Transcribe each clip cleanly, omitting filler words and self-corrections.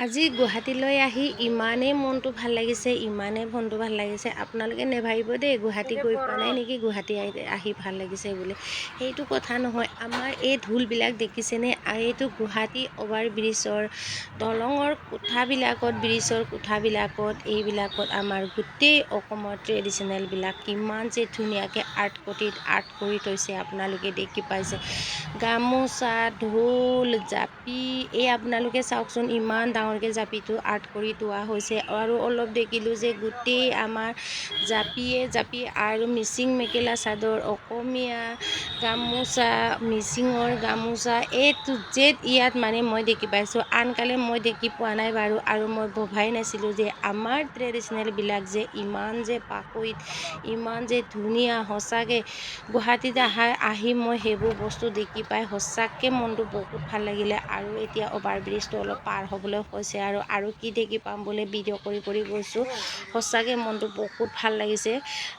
আজি গুৱাহাটীলৈ আহি ইমানেই মনটো ভাল লাগিছে, ইমানেই মনটো ভাল লাগিছে। আপোনালোকে নেভাবিব দেই গুৱাহাটী গৈ পোৱা নাই নেকি, গুৱাহাটী আহি ভাল লাগিছে বুলি। সেইটো কথা নহয়। আমাৰ এই ঢোলবিলাক দেখিছেনে? এইটো গুৱাহাটী অভাৰ ব্ৰিজৰ দলঙৰ কোঠাবিলাকত, ব্ৰিজৰ কোঠাবিলাকত, এইবিলাকত আমাৰ গোটেই অসমৰ ট্ৰেডিশ্যনেলবিলাক কিমান যে ধুনীয়াকৈ আৰ্ট কৰি থৈছে। আপোনালোকে দেখি পাইছে গামোচা, ঢোল, জাপি। এই আপোনালোকে চাওকচোন, ইমান ডাঙৰকৈ জাপিটো আৰ্ট কৰি থোৱা হৈছে। আৰু অলপ দেখিলোঁ যে গোটেই আমাৰ জাপি আৰু মিচিং মেখেলা চাদৰ, অসমীয়া গামোচা, মিচিঙৰ গামোচা, A to Z ইয়াত মানে মই দেখি পাইছোঁ। আনকালে মই দেখি পোৱা নাই বাৰু, আৰু মই ভবাই নাছিলোঁ যে আমাৰ ট্ৰেডিশ্যনেলবিলাক যে ইমান যে পাকৈত, ইমান যে ধুনীয়া। সঁচাকৈ গুৱাহাটীত আহি মই সেইবোৰ বস্তু দেখি পাই সঁচাকৈ মনটো বহুত ভাল লাগিলে। আৰু এতিয়া অভাৰ ব্ৰিজটো অলপ পাৰ হ'বলৈ হৈছে, আৰু কি দেখি পাম বুলি ভিডিঅ' কৰি গৈছোঁ। সঁচাকৈ মনটো বহুত ভাল লাগিছে।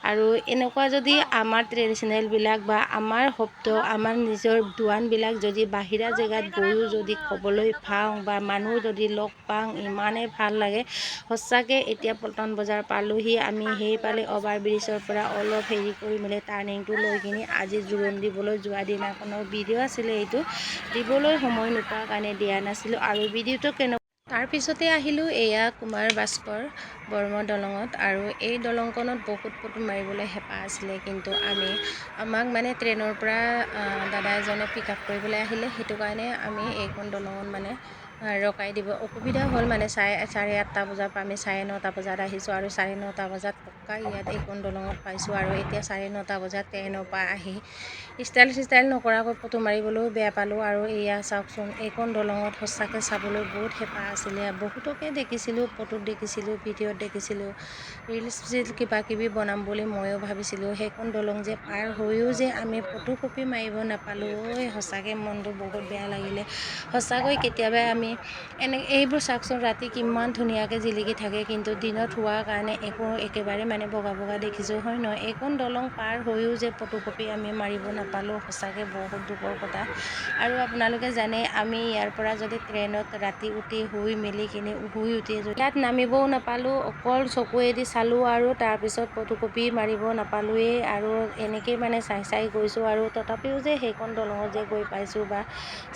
আৰু এনেকুৱা যদি আমাৰ ট্ৰেডিশ্যনেলবিলাক বা আমাৰ শব্দ, আমাৰ নিজৰ দোৱানবিলাক যদি বাহিৰা জেগাত গৈও যদি ক'বলৈ পাওঁ বা মানুহ যদি লগ পাওঁ, ইমানেই ভাল লাগে সঁচাকৈ। এতিয়া পল্টন বজাৰ পালোহি আমি। সেইফালে অভাৰ ব্ৰিজৰ পৰা অলপ হেৰি কৰি মেলি টাৰ্ণিংটো লৈ কিনি আজি জোৰোণ দিবলৈ যোৱা দিনাখনৰ ভিডিঅ' আছিলে। এইটো দিবলৈ সময় নোপোৱাৰ কাৰণে দিয়া নাছিলোঁ। আৰু ভিডিঅ'টো তাৰপিছতে আহিলোঁ এয়া কুমাৰ ভাস্কৰ বৰ্মন দলঙত। আৰু এই দলংখনত বহুত ফটো মাৰিবলৈ হেঁপাহ আছিলে, কিন্তু আমাক মানে ট্ৰেইনৰ পৰা দাদা এজনে পিক আপ কৰিবলৈ আহিলে। সেইটো কাৰণে আমি এইখন দলঙত মানে ৰখাই দিব অসুবিধা হ'ল। মানে চাৰে 8টা বজাৰ পৰা আমি 9:30 বজাত আহিছোঁ, আৰু 9:30 বজাত পক্কা ইয়াত এইখন দলঙত পাইছোঁ। আৰু এতিয়া 9:30 বজাত ট্ৰেইনৰ পৰা আহি ষ্টাইল নকৰাকৈ ফটো মাৰিবলৈও বেয়া পালোঁ। আৰু এয়া চাওকচোন, এইখন দলঙত সঁচাকৈ চাবলৈ বহুত হেঁপাহ আছিলে। বহুতকে দেখিছিলোঁ, ফটোত দেখিছিলোঁ, ভিডিঅ'ত দেখিছিলোঁ, ৰিলচ কিবা কিবি বনাম বুলি ময়ো ভাবিছিলোঁ। সেইখন দলং যে পাৰ হৈও যে আমি ফটো কপি মাৰিব নাপালোঁ, সঁচাকৈ মনটো বহুত বেয়া লাগিলে। সঁচাকৈ কেতিয়াবা আমি এইবোৰ চাওকচোন, ৰাতি কিমান ধুনীয়াকৈ জিলিকি থাকে, কিন্তু দিনত হোৱাৰ কাৰণে একেবাৰে মানে বগা দেখিছোঁ, হয় নহয়? এইখন দলং পাৰ হৈও যে ফটো কপি আমি মাৰিব নাপালোঁ, সঁচাকৈ বহুত দুখৰ কথা। আৰু আপোনালোকে জানে, আমি ইয়াৰ পৰা যদি ট্ৰেইনত ৰাতি উঠি শুই উঠি যদি ইয়াত নামিবও নাপালোঁ, অকল চকুৱেদি চালোঁ, আৰু তাৰপিছত ফটো কপি মাৰিব নাপালোঁৱেই। আৰু এনেকেই মানে চাই গৈছোঁ। আৰু তথাপিও যে সেইখন দলঙত যে গৈ পাইছোঁ বা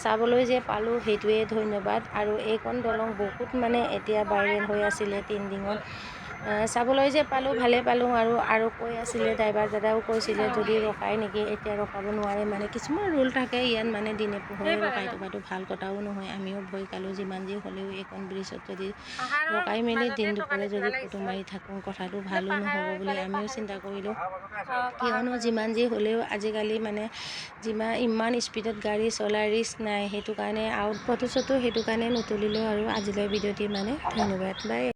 চাবলৈ যে পালোঁ, সেইটোৱে ধন্যবাদ। আৰু এইখন দলং বহুত মানে এতিয়া ভাইৰেল হৈ আছিলে ট্ৰেণ্ডিঙত। চাবলৈ যে পালোঁ, ভালেই পালোঁ। আৰু কৈ আছিলে, ড্ৰাইভাৰ দাদাও কৈছিলে যদি ৰখাই নেকি, এতিয়া ৰখাব নোৱাৰে। মানে কিছুমান ৰুল থাকে ইয়াত, মানে দিনে পোহৰে ৰখাই থকাটো ভাল কথাও নহয়। আমিও ভয় খালোঁ। যিমান যি হ'লেও এইখন ব্ৰিজত যদি ৰখাই মেলি দিন দুপৰে যদি ফটো মাৰি থাকোঁ, কথাটো ভালো নহ'ব বুলি আমিও চিন্তা কৰিলোঁ। কিয়নো যিমান যি হ'লেও আজিকালি মানে ইমান স্পীডত গাড়ী চলাই ৰিস্ক নাই। সেইটো কাৰণে ফটো চটো সেইটো কাৰণে নুতুলিলোঁ। আৰু আজিলৈ ভিডিঅ'টি মানে ধন্যবাদ, বাই।